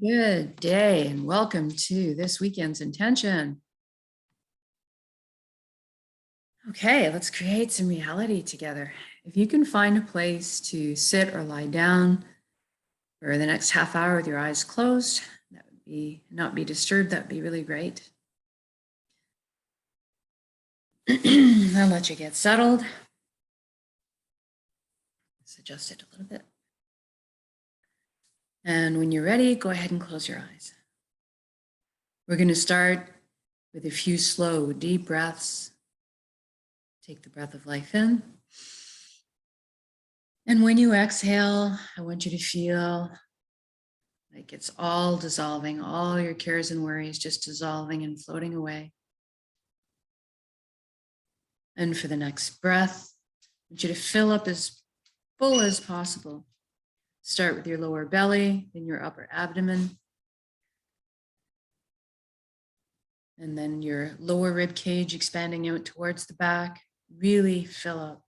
Good day and welcome to this weekend's intention. Okay, let's create some reality together. If you can find a place to sit or lie down for the next half hour with your eyes closed, that would be not be disturbed, that would be really great. I'll let you get settled. Let's adjust it a little bit. And when you're ready, go ahead and close your eyes. We're going to start with a few slow, deep breaths. Take the breath of life in. And when you exhale, I want you to feel like it's all dissolving, all your cares and worries just dissolving and floating away. And for the next breath, I want you to fill up as full as possible. Start with your lower belly, then your upper abdomen, and then your lower rib cage expanding out towards the back. Really fill up.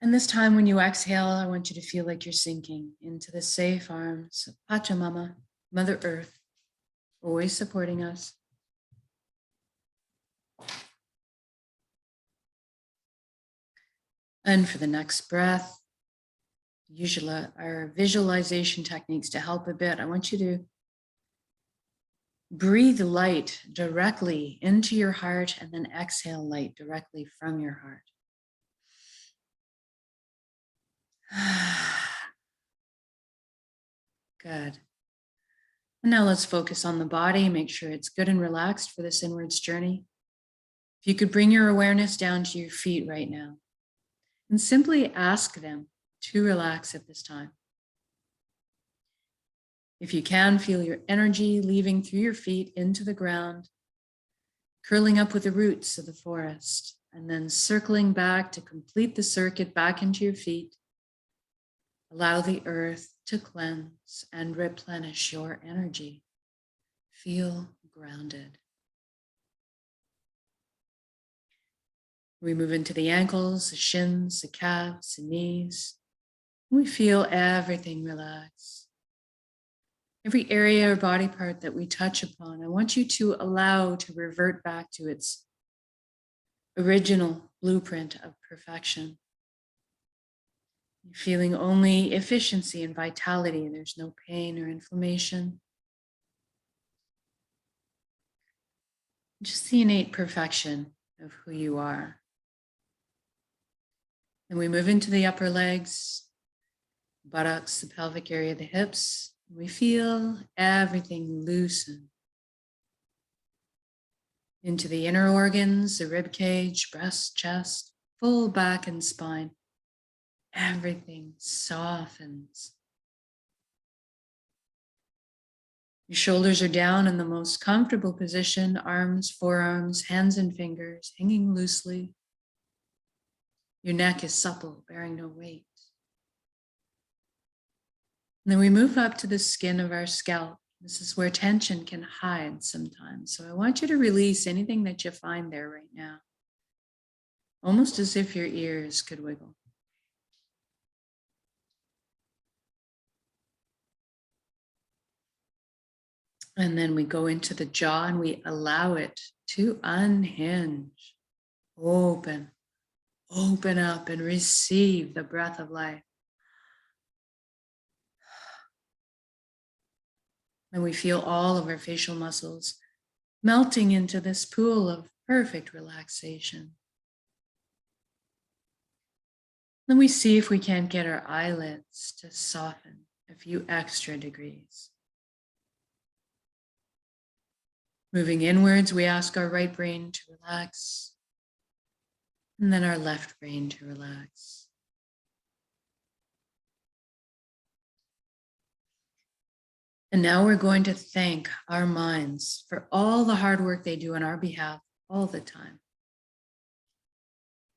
And this time when you exhale, I want you to feel like you're sinking into the safe arms of Pachamama, Mother Earth, always supporting us. And for the next breath, usually our visualization techniques to help a bit. I want you to breathe light directly into your heart and then exhale light directly from your heart. Good. And now let's focus on the body. Make sure it's good and relaxed for this inwards journey. If you could bring your awareness down to your feet right now and simply ask them to relax at this time. If you can, feel your energy leaving through your feet into the ground, curling up with the roots of the forest, and then circling back to complete the circuit back into your feet. Allow the earth to cleanse and replenish your energy. Feel grounded. We move into the ankles, the shins, the calves, the knees. We feel everything relax. Every area or body part that we touch upon, I want you to allow to revert back to its original blueprint of perfection. You're feeling only efficiency and vitality. There's no pain or inflammation. Just the innate perfection of who you are. And we move into the upper legs, buttocks, the pelvic area, the hips. We feel everything loosen. Into the inner organs, the rib cage, breast, chest, full back and spine. Everything softens. Your shoulders are down in the most comfortable position, arms, forearms, hands and fingers hanging loosely. Your neck is supple, bearing no weight. And then we move up to the skin of our scalp. This is where tension can hide sometimes. So I want you to release anything that you find there right now. Almost as if your ears could wiggle. And then we go into the jaw and we allow it to unhinge, open up and receive the breath of life. And we feel all of our facial muscles melting into this pool of perfect relaxation. Then we see if we can't get our eyelids to soften a few extra degrees. Moving inwards, we ask our right brain to relax, and then our left brain to relax. And now we're going to thank our minds for all the hard work they do on our behalf all the time.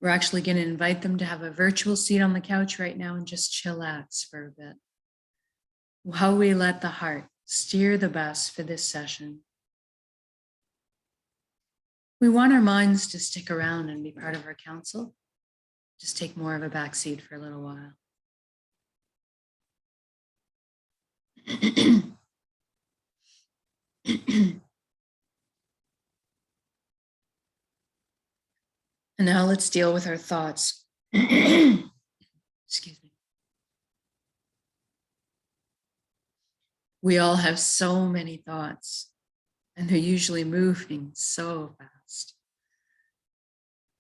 We're actually going to invite them to have a virtual seat on the couch right now and just chillax for a bit, while we let the heart steer the best for this session. We want our minds to stick around and be part of our council. Just take more of a back seat for a little while. And now let's deal with our thoughts. Excuse me. We all have so many thoughts, and they're usually moving so fast.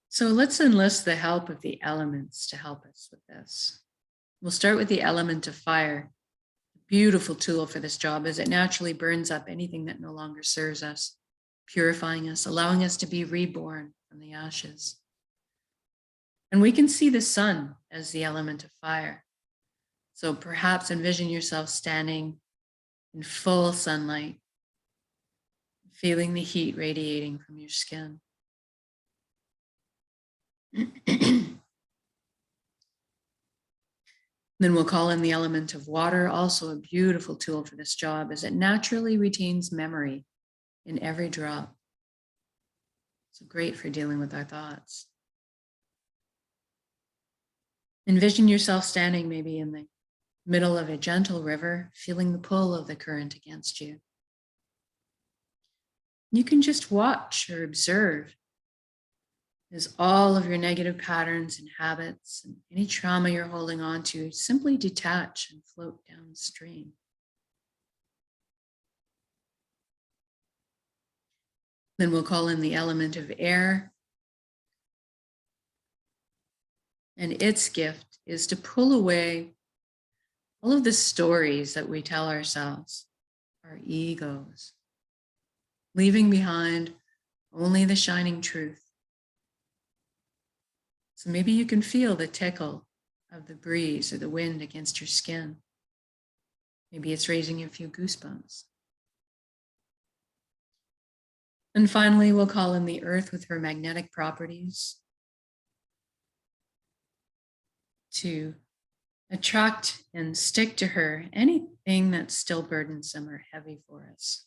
So let's enlist the help of the elements to help us with this. We'll start with the element of fire. A beautiful tool for this job as it naturally burns up anything that no longer serves us, purifying us, allowing us to be reborn from the ashes. And we can see the sun as the element of fire. So perhaps envision yourself standing in full sunlight, feeling the heat radiating from your skin. Then we'll call in the element of water, also a beautiful tool for this job as it naturally retains memory in every drop. So great for dealing with our thoughts. Envision yourself standing maybe in the middle of a gentle river, feeling the pull of the current against you. You can just watch or observe as all of your negative patterns and habits and any trauma you're holding on to simply detach and float downstream. Then we'll call in the element of air. And its gift is to pull away all of the stories that we tell ourselves, our egos, leaving behind only the shining truth. So maybe you can feel the tickle of the breeze or the wind against your skin. Maybe it's raising a few goosebumps. And finally, we'll call in the earth with her magnetic properties to attract and stick to her anything that's still burdensome or heavy for us.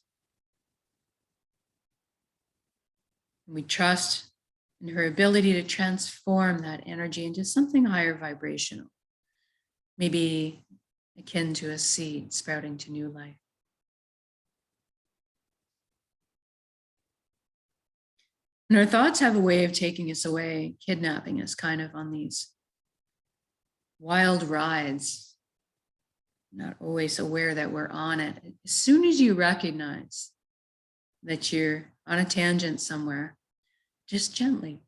And we trust in her ability to transform that energy into something higher vibrational, maybe akin to a seed sprouting to new life. And our thoughts have a way of taking us away, kidnapping us kind of on these wild rides, not always aware that we're on it. As soon as you recognize that you're on a tangent somewhere, just gently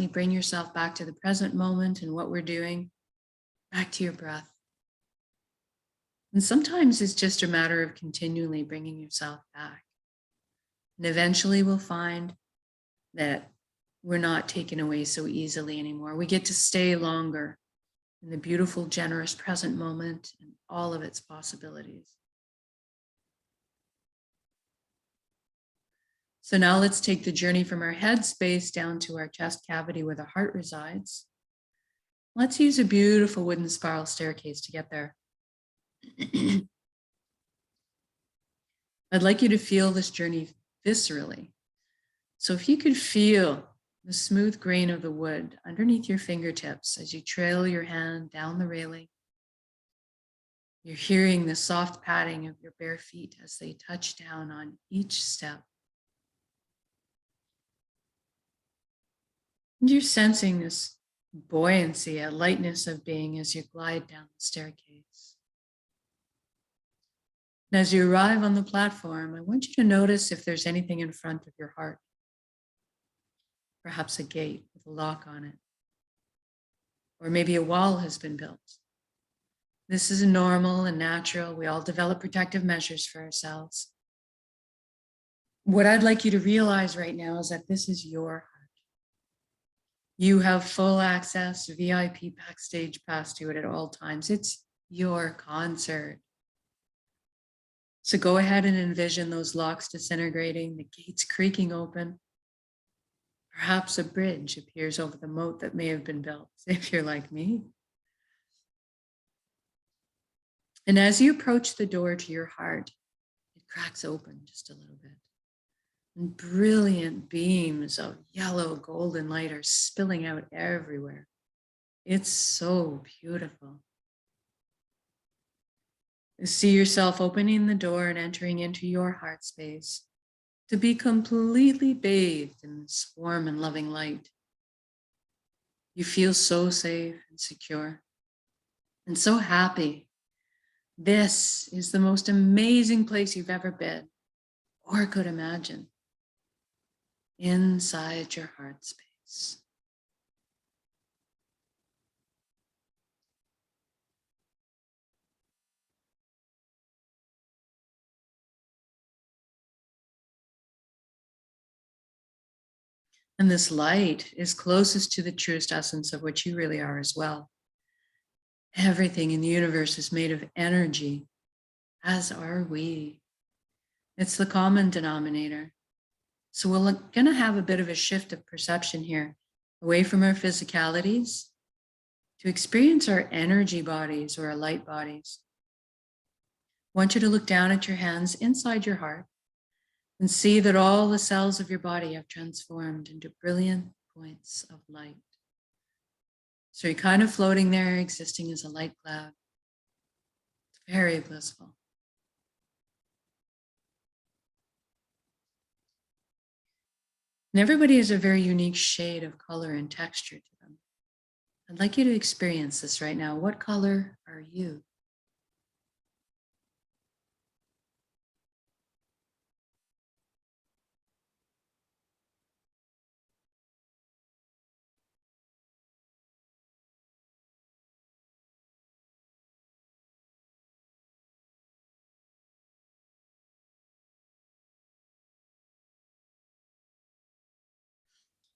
bring yourself back to the present moment and what we're doing, back to your breath. And sometimes it's just a matter of continually bringing yourself back. And eventually we'll find that we're not taken away so easily anymore. We get to stay longer in the beautiful, generous present moment and all of its possibilities. So now let's take the journey from our head space down to our chest cavity where the heart resides. Let's use a beautiful wooden spiral staircase to get there. I'd like you to feel this journey viscerally. So if you could feel the smooth grain of the wood underneath your fingertips as you trail your hand down the railing, you're hearing the soft padding of your bare feet as they touch down on each step. And you're sensing this buoyancy, a lightness of being as you glide down the staircase. And as you arrive on the platform, I want you to notice if there's anything in front of your heart. Perhaps a gate with a lock on it. Or maybe a wall has been built. This is normal and natural. We all develop protective measures for ourselves. What I'd like you to realize right now is that this is your heart. You have full access, VIP backstage pass to it at all times. It's your concert. So go ahead and envision those locks disintegrating, the gates creaking open. Perhaps a bridge appears over the moat that may have been built, if you're like me. And as you approach the door to your heart, it cracks open just a little bit. And brilliant beams of yellow golden light are spilling out everywhere. It's so beautiful. See yourself opening the door and entering into your heart space to be completely bathed in this warm and loving light. You feel so safe and secure and so happy. This is the most amazing place you've ever been or could imagine, inside your heart space. And this light is closest to the truest essence of what you really are as well. Everything in the universe is made of energy, as are we. It's the common denominator. So we're going to have a bit of a shift of perception here, away from our physicalities to experience our energy bodies or our light bodies. I want you to look down at your hands inside your heart and see that all the cells of your body have transformed into brilliant points of light. So you're kind of floating there, existing as a light cloud. It's very blissful. And everybody has a very unique shade of color and texture to them. I'd like you to experience this right now. What color are you?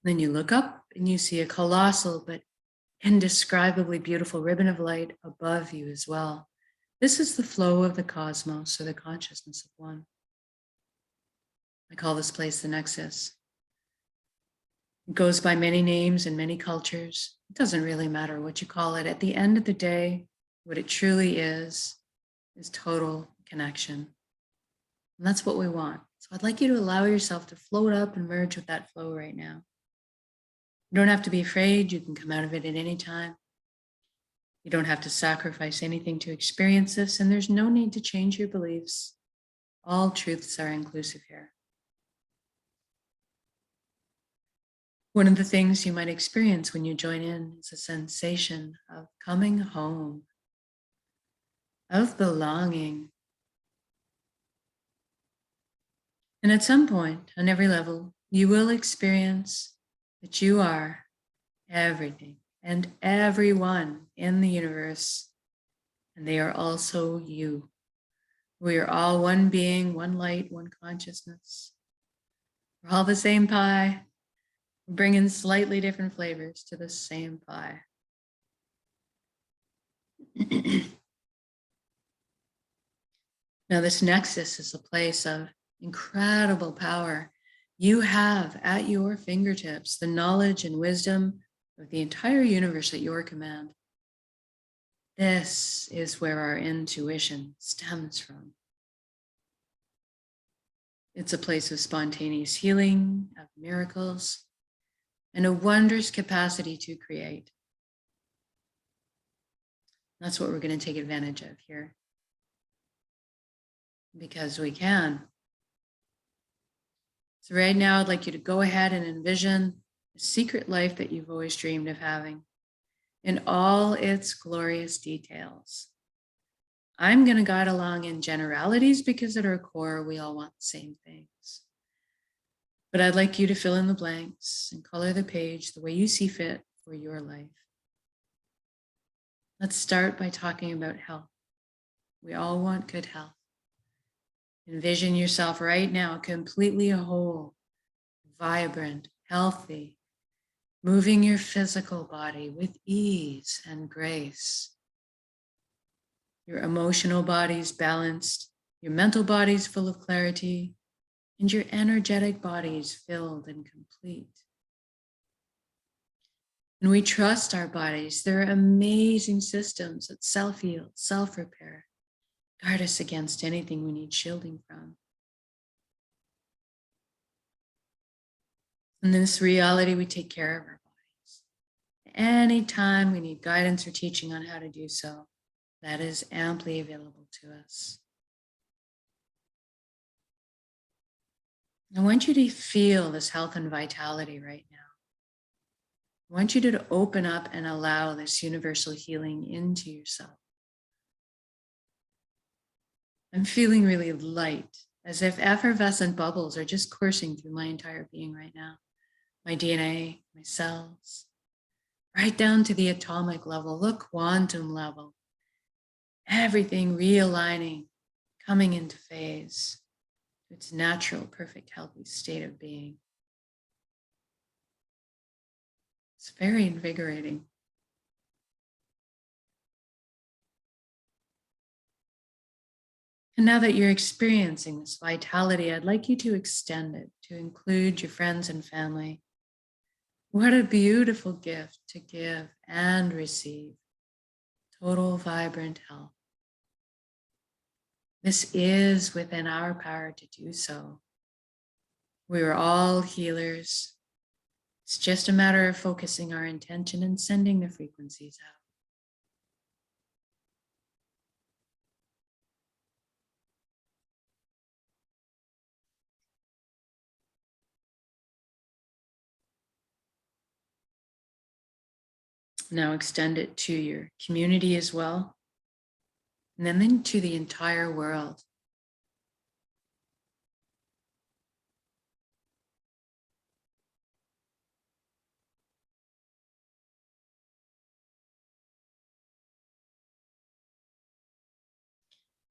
Then you look up and you see a colossal but indescribably beautiful ribbon of light above you as well. This is the flow of the cosmos, or the consciousness of one. I call this place the Nexus. It goes by many names in many cultures. It doesn't really matter what you call it. At the end of the day, what it truly is total connection. And that's what we want. So I'd like you to allow yourself to float up and merge with that flow right now. You don't have to be afraid. You can come out of it at any time. You don't have to sacrifice anything to experience this, and there's no need to change your beliefs. All truths are inclusive here. One of the things you might experience when you join in is a sensation of coming home, of belonging. And at some point, on every level, you will experience that you are everything and everyone in the universe, and they are also you. We are all one being, one light, one consciousness. We're all the same pie. We're bringing slightly different flavors to the same pie. Now, this Nexus is a place of incredible power. You have at your fingertips the knowledge and wisdom of the entire universe at your command. This is where our intuition stems from. It's a place of spontaneous healing, of miracles, and a wondrous capacity to create. That's what we're going to take advantage of here. Because we can. So right now, I'd like you to go ahead and envision the secret life that you've always dreamed of having in all its glorious details. I'm going to guide along in generalities because at our core, we all want the same things. But I'd like you to fill in the blanks and color the page the way you see fit for your life. Let's start by talking about health. We all want good health. Envision yourself right now completely whole, vibrant, healthy, moving your physical body with ease and grace. Your emotional body's balanced, your mental body's full of clarity, and your energetic body's filled and complete. And we trust our bodies. They're amazing systems that self-heal, self-repair, guard us against anything we need shielding from. In this reality, we take care of our bodies. Anytime we need guidance or teaching on how to do so, that is amply available to us. I want you to feel this health and vitality right now. I want you to open up and allow this universal healing into yourself. I'm feeling really light, as if effervescent bubbles are just coursing through my entire being right now. My DNA, my cells, right down to the atomic level, the quantum level. Everything realigning, coming into phase to its natural, perfect, healthy state of being. It's very invigorating. And now that you're experiencing this vitality, I'd like you to extend it to include your friends and family. What a beautiful gift to give and receive. Total vibrant health. This is within our power to do so. We are all healers. It's just a matter of focusing our intention and sending the frequencies out. Now extend it to your community as well, and then to the entire world.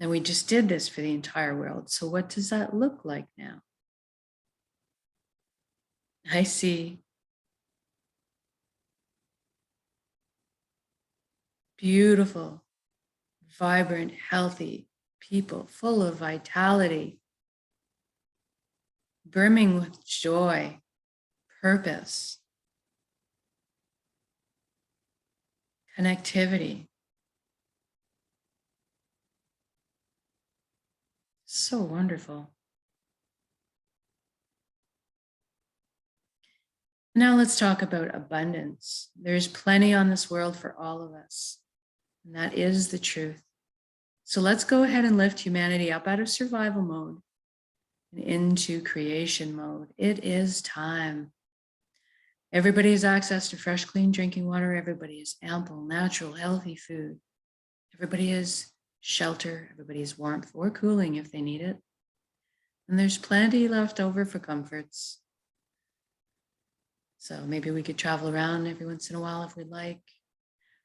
And we just did this for the entire world. So what does that look like now? I see beautiful, vibrant, healthy people full of vitality, brimming with joy, purpose, connectivity. So wonderful. Now let's talk about abundance. There's plenty on this world for all of us, and that is the truth. So let's go ahead and lift humanity up out of survival mode and into creation mode. It is time. Everybody has access to fresh, clean drinking water. Everybody has ample, natural, healthy food. Everybody has shelter. Everybody has warmth or cooling if they need it. And there's plenty left over for comforts. So maybe we could travel around every once in a while if we'd like.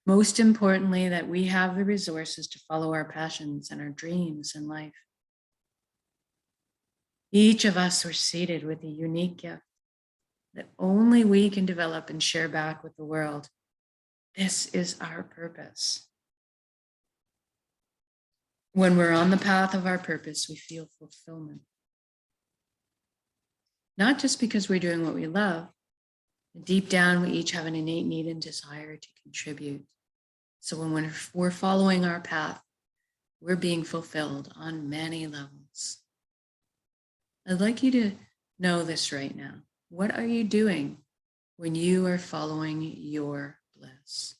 Most importantly, that we have the resources to follow our passions and our dreams in life. Each of us are seated with a unique gift that only we can develop and share back with the world. This is our purpose. When we're on the path of our purpose, we feel fulfillment. Not just because we're doing what we love, but deep down, we each have an innate need and desire to contribute. So when we're following our path, we're being fulfilled on many levels. I'd like you to know this right now. What are you doing when you are following your bliss?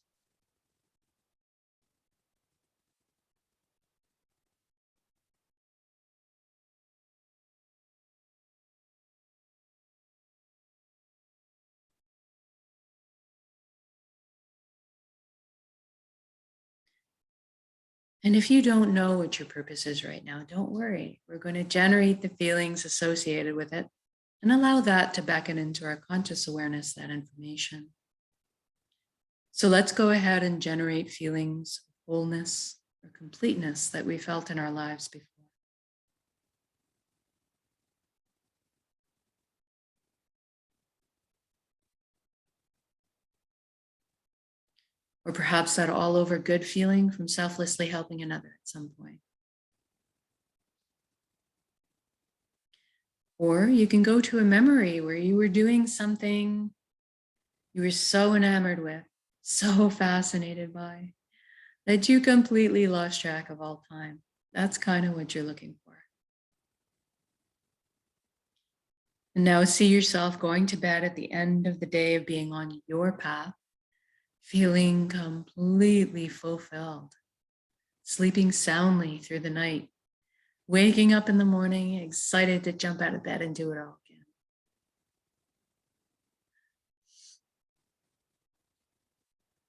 And if you don't know what your purpose is right now, don't worry. We're going to generate the feelings associated with it and allow that to beckon into our conscious awareness, that information. So let's go ahead and generate feelings of wholeness or completeness that we felt in our lives before. Or perhaps that all over good feeling from selflessly helping another at some point. Or you can go to a memory where you were doing something you were so enamored with, so fascinated by, that you completely lost track of all time. That's kind of what you're looking for. And now see yourself going to bed at the end of the day of being on your path, feeling completely fulfilled, sleeping soundly through the night, waking up in the morning, excited to jump out of bed and do it all again.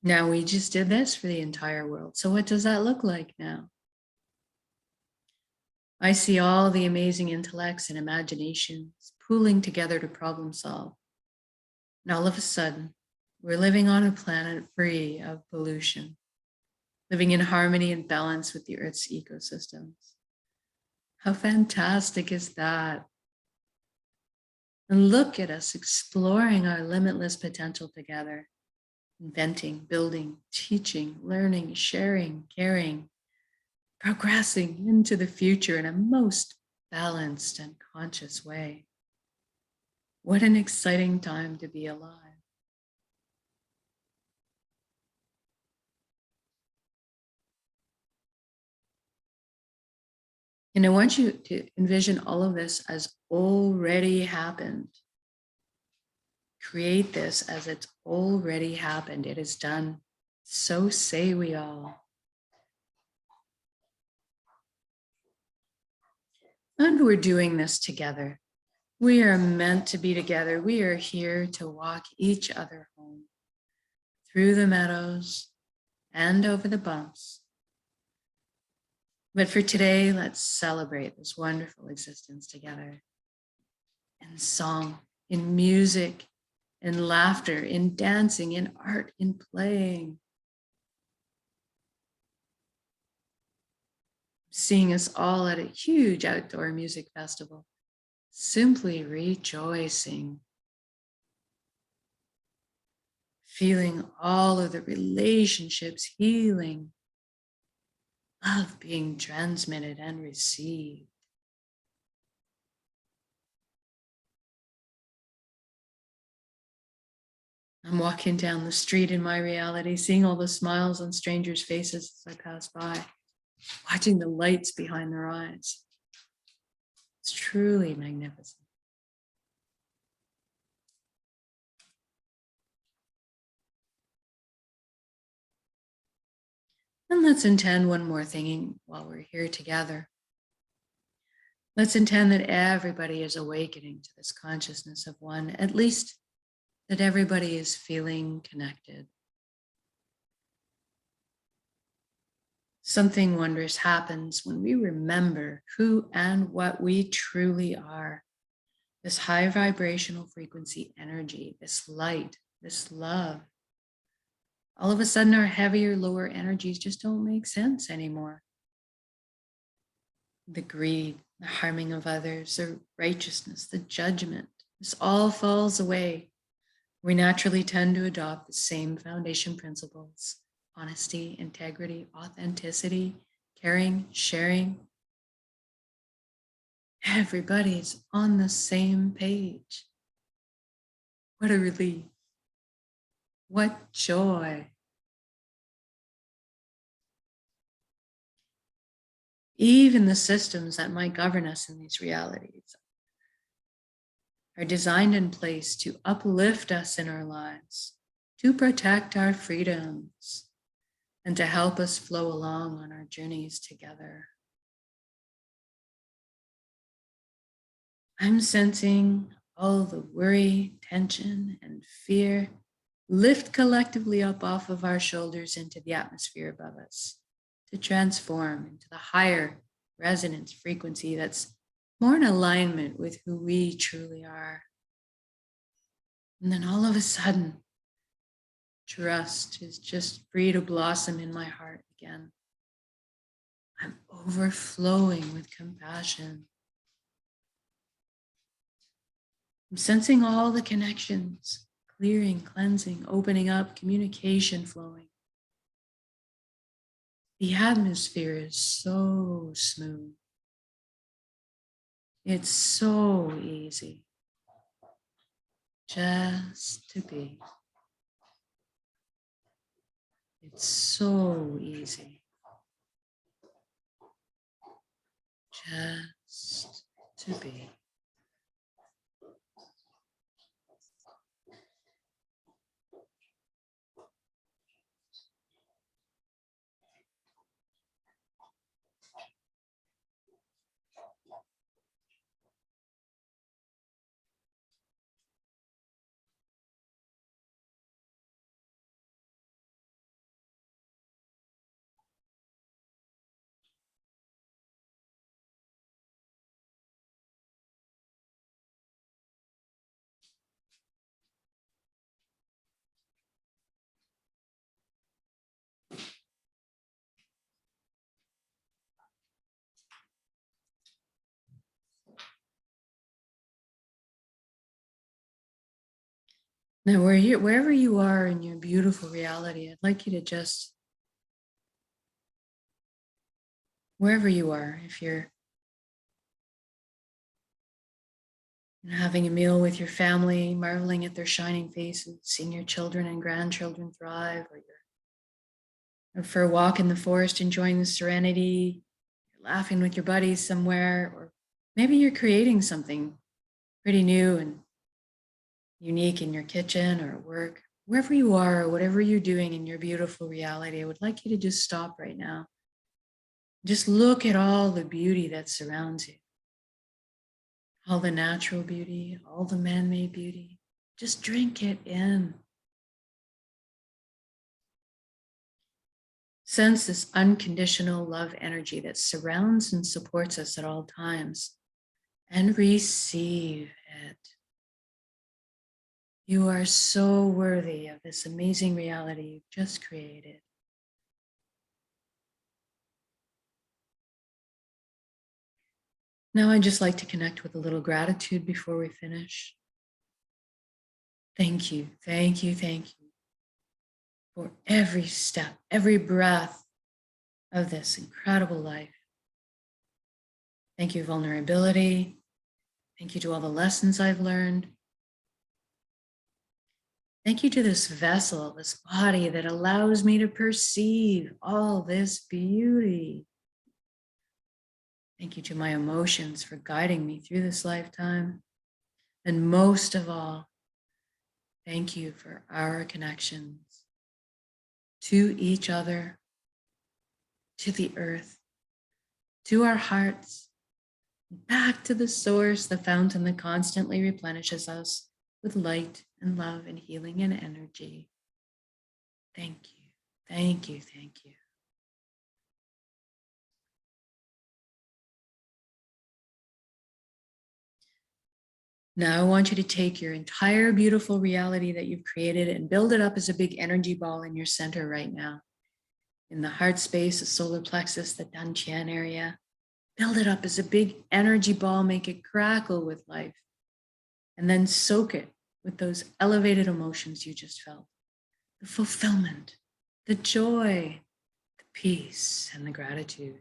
Now we just did this for the entire world. So what does that look like now? I see all the amazing intellects and imaginations pooling together to problem solve. And all of a sudden, we're living on a planet free of pollution, living in harmony and balance with the Earth's ecosystems. How fantastic is that? And look at us exploring our limitless potential together, inventing, building, teaching, learning, sharing, caring, progressing into the future in a most balanced and conscious way. What an exciting time to be alive. And I want you to envision all of this as already happened. Create this as it's already happened. It is done. So say we all. And we're doing this together. We are meant to be together. We are here to walk each other home through the meadows and over the bumps. But for today, let's celebrate this wonderful existence together in song, in music, in laughter, in dancing, in art, in playing. Seeing us all at a huge outdoor music festival, simply rejoicing, feeling all of the relationships healing, love being transmitted and received. I'm walking down the street in my reality, seeing all the smiles on strangers' faces as I pass by, watching the lights behind their eyes. It's truly magnificent. And let's intend one more thing while we're here together. Let's intend that everybody is awakening to this consciousness of one, at least that everybody is feeling connected. Something wondrous happens when we remember who and what we truly are. This high vibrational frequency energy, this light, this love. All of a sudden, our heavier, lower energies just don't make sense anymore. The greed, the harming of others, the righteousness, the judgment, this all falls away. We naturally tend to adopt the same foundation principles: honesty, integrity, authenticity, caring, sharing. Everybody's on the same page. What a relief. What joy. Even the systems that might govern us in these realities are designed in place to uplift us in our lives, to protect our freedoms, and to help us flow along on our journeys together. I'm sensing all the worry, tension, and fear lift collectively up off of our shoulders into the atmosphere above us, to transform into the higher resonance frequency that's more in alignment with who we truly are. And then all of a sudden, trust is just free to blossom in my heart again. I'm overflowing with compassion. I'm sensing all the connections, clearing, cleansing, opening up, communication flowing. The atmosphere is so smooth. It's so easy just to be. It's so easy just to be. Now, wherever you are in your beautiful reality, I'd like you to just, wherever you are, if you're having a meal with your family, marveling at their shining faces, seeing your children and grandchildren thrive, or for a walk in the forest, enjoying the serenity, laughing with your buddies somewhere, or maybe you're creating something pretty new and unique in your kitchen or at work. Wherever you are, whatever you're doing in your beautiful reality, I would like you to just stop right now. Just look at all the beauty that surrounds you, all the natural beauty, all the man-made beauty. Just drink it in. Sense this unconditional love energy that surrounds and supports us at all times, and receive it. You are so worthy of this amazing reality you've just created. Now I'd just like to connect with a little gratitude before we finish. Thank you, thank you, thank you for every step, every breath of this incredible life. Thank you, vulnerability. Thank you to all the lessons I've learned. Thank you to this vessel, this body that allows me to perceive all this beauty. Thank you to my emotions for guiding me through this lifetime. And most of all, thank you for our connections to each other, to the earth, to our hearts, back to the source, the fountain that constantly replenishes us with light and love and healing and energy. Thank you, thank you, thank you. Now I want you to take your entire beautiful reality that you've created and build it up as a big energy ball in your center right now. In the heart space, the solar plexus, the dantian area. Build it up as a big energy ball, make it crackle with life, and then soak it with those elevated emotions you just felt. The fulfillment, the joy, the peace, and the gratitude.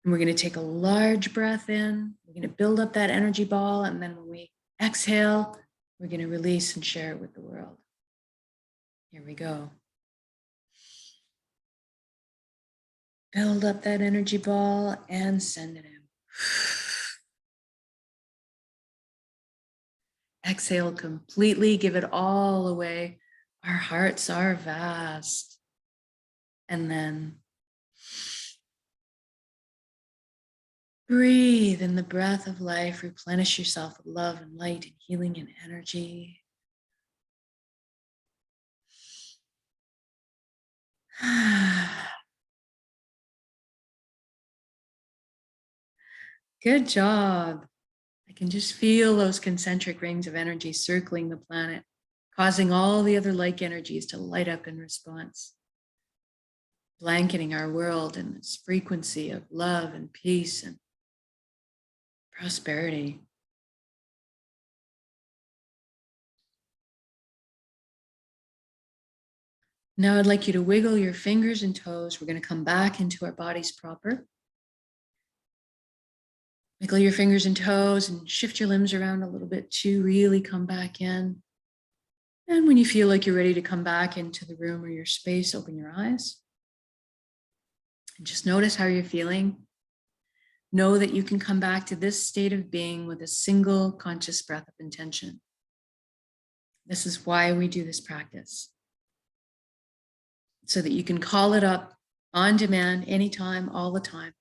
And we're going to take a large breath in. We're going to build up that energy ball. And then when we exhale, we're going to release and share it with the world. Here we go. Build up that energy ball and send it in. Exhale completely, give it all away. Our hearts are vast. And then breathe in the breath of life, replenish yourself with love and light and healing and energy. Good job. I can just feel those concentric rings of energy circling the planet, causing all the other like energies to light up in response, blanketing our world in this frequency of love and peace and prosperity. Now I'd like you to wiggle your fingers and toes. We're going to come back into our bodies proper. Wiggle your fingers and toes and shift your limbs around a little bit to really come back in. And when you feel like you're ready to come back into the room or your space, open your eyes. And just notice how you're feeling. Know that you can come back to this state of being with a single conscious breath of intention. This is why we do this practice, so that you can call it up on demand, anytime, all the time.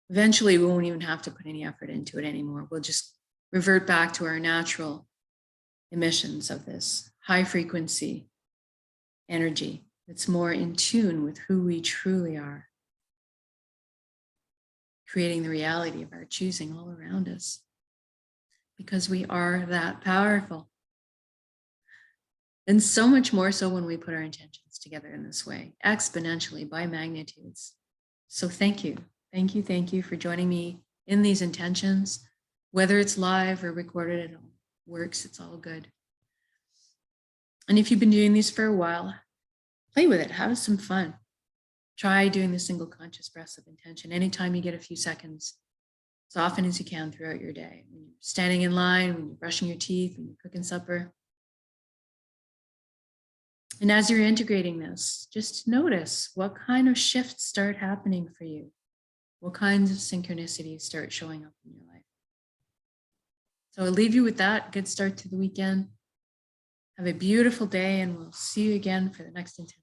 Eventually, we won't even have to put any effort into it anymore. We'll just revert back to our natural emissions of this high frequency energy that's more in tune with who we truly are, creating the reality of our choosing all around us, because we are that powerful. And so much more so when we put our intentions together in this way, exponentially by magnitudes. So thank you. Thank you. Thank you for joining me in these intentions. Whether it's live or recorded, it all works. It's all good. And if you've been doing these for a while, play with it. Have some fun. Try doing the single conscious breaths of intention anytime you get a few seconds, as often as you can throughout your day. When you're standing in line, when you're brushing your teeth, when you're cooking supper. And as you're integrating this, just notice what kind of shifts start happening for you. What kinds of synchronicities start showing up in your life. So I'll leave you with that. Good start to the weekend. Have a beautiful day, and we'll see you again for the next intention.